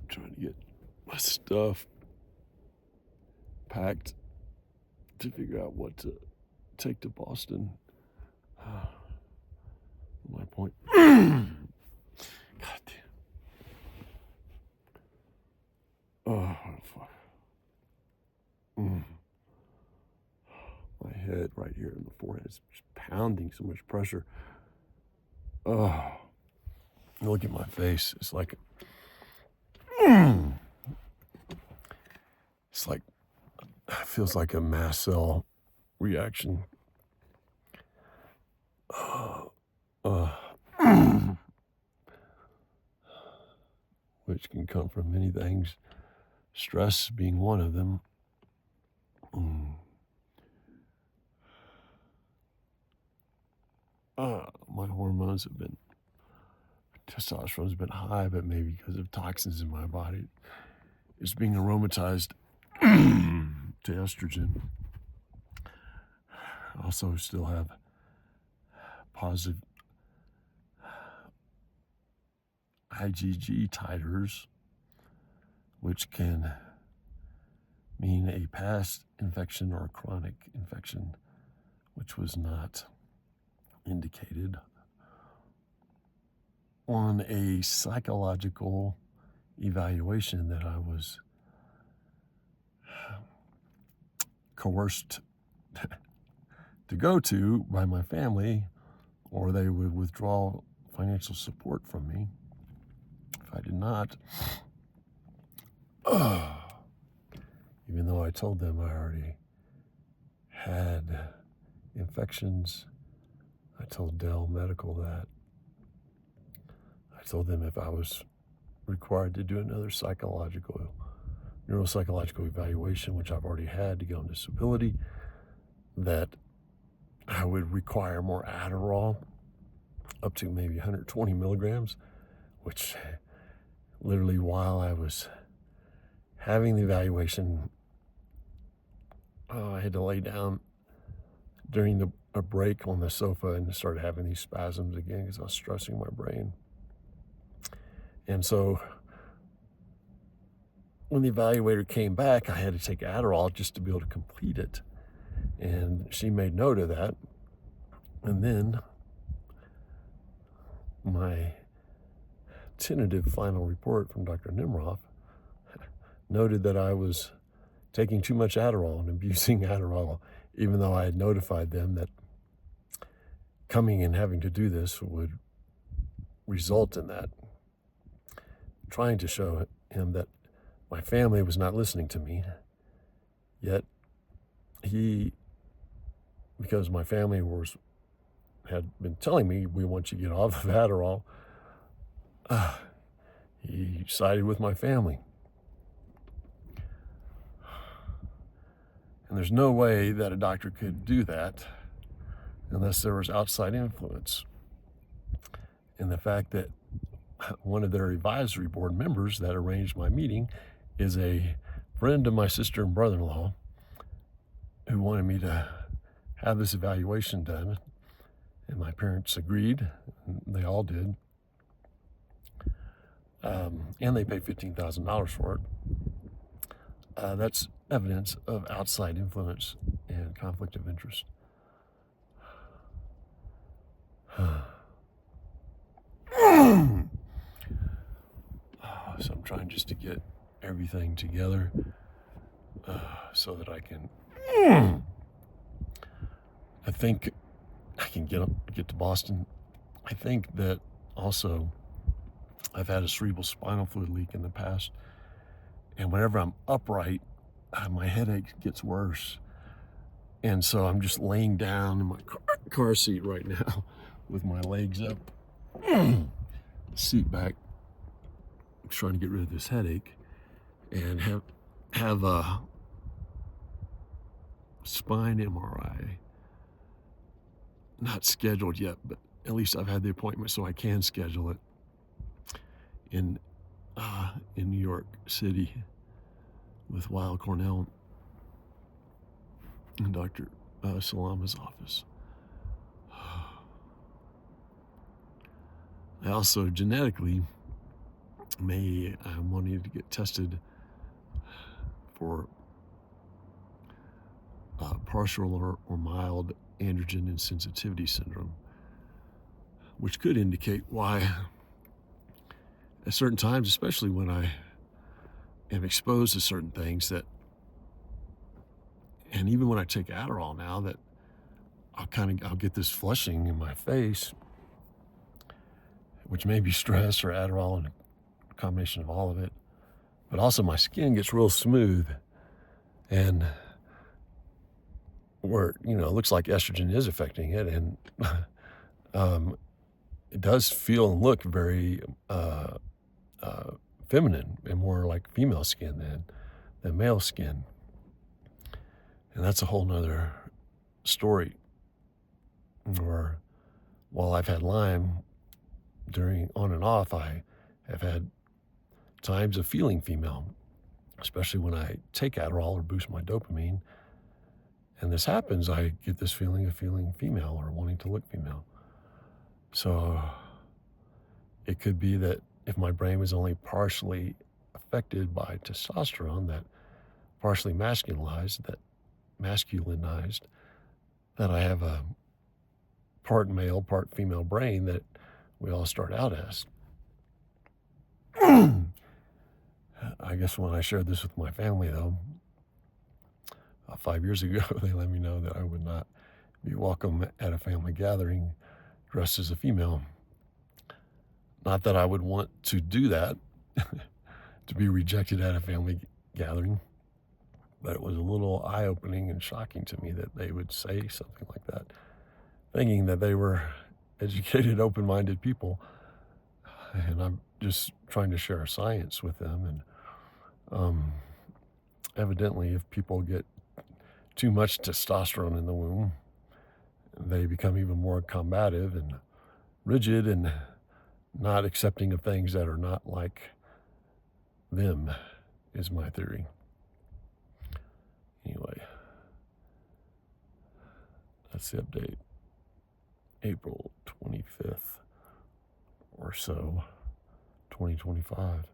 Trying to get my stuff packed to figure out what to take to Boston. My point. God damn. Oh, fuck. My head right here in the forehead is just pounding, so much pressure. Oh, look at my face. It's like it feels like a mast cell reaction. Which can come from many things, stress being one of them. My hormones have been, testosterone's been high, but maybe because of toxins in my body, it's being aromatized to estrogen. I also still have positive IgG titers, which can mean a past infection or a chronic infection, which was not indicated on a psychological evaluation that I was coerced to go to by my family, or they would withdraw financial support from me if I did not. Even though I told them I already had infections, I told Dell Medical that. I told them if I was required to do another neuropsychological evaluation, which I've already had to get on disability, that I would require more Adderall, up to maybe 120 milligrams, which literally while I was having the evaluation, I had to lay down during a break on the sofa and started having these spasms again because I was stressing my brain. And so when the evaluator came back, I had to take Adderall just to be able to complete it. And she made note of that. And then my tentative final report from Dr. Nimroff noted that I was taking too much Adderall and abusing Adderall, even though I had notified them that coming and having to do this would result in that. Trying to show him that my family was not listening to me, yet because my family had been telling me, we want you to get off of Adderall, he sided with my family. And there's no way that a doctor could do that unless there was outside influence. And the fact that one of their advisory board members that arranged my meeting is a friend of my sister and brother-in-law who wanted me to have this evaluation done. And my parents agreed, and they all did. And they paid $15,000 for it. That's evidence of outside influence and conflict of interest. So I'm trying just to get everything together so that I can, I think I can get to Boston. I think that also I've had a cerebral spinal fluid leak in the past, and whenever I'm upright, my headache gets worse. And so I'm just laying down in my car seat right now with my legs up seat back, trying to get rid of this headache, and have a spine MRI. Not scheduled yet, but at least I've had the appointment so I can schedule it in New York City with Weill Cornell and Dr. Salama's office. I also genetically I'm wanting to get tested for partial or mild androgen insensitivity syndrome, which could indicate why at certain times, especially when I am exposed to certain things and even when I take Adderall now, that I'll get this flushing in my face, which may be stress or Adderall and a combination of all of it. But also my skin gets real smooth, and where, it looks like estrogen is affecting it, and it does feel and look very feminine and more like female skin than male skin. And that's a whole nother story. Or while I've had Lyme, during on and off, I have had times of feeling female, especially when I take Adderall or boost my dopamine. And this happens, I get this feeling of feeling female or wanting to look female. So it could be that if my brain was only partially affected by testosterone, that partially masculinized, that I have a part male, part female brain that we all start out as. I guess when I shared this with my family, though, 5 years ago, they let me know that I would not be welcome at a family gathering dressed as a female. Not that I would want to do that, to be rejected at a family gathering, but it was a little eye-opening and shocking to me that they would say something like that, thinking that they were educated, open-minded people, and I'm just trying to share science with them. And evidently, if people get too much testosterone in the womb, they become even more combative and rigid and not accepting of things that are not like them, is my theory. Anyway, that's the update. April 25th or so, 2025.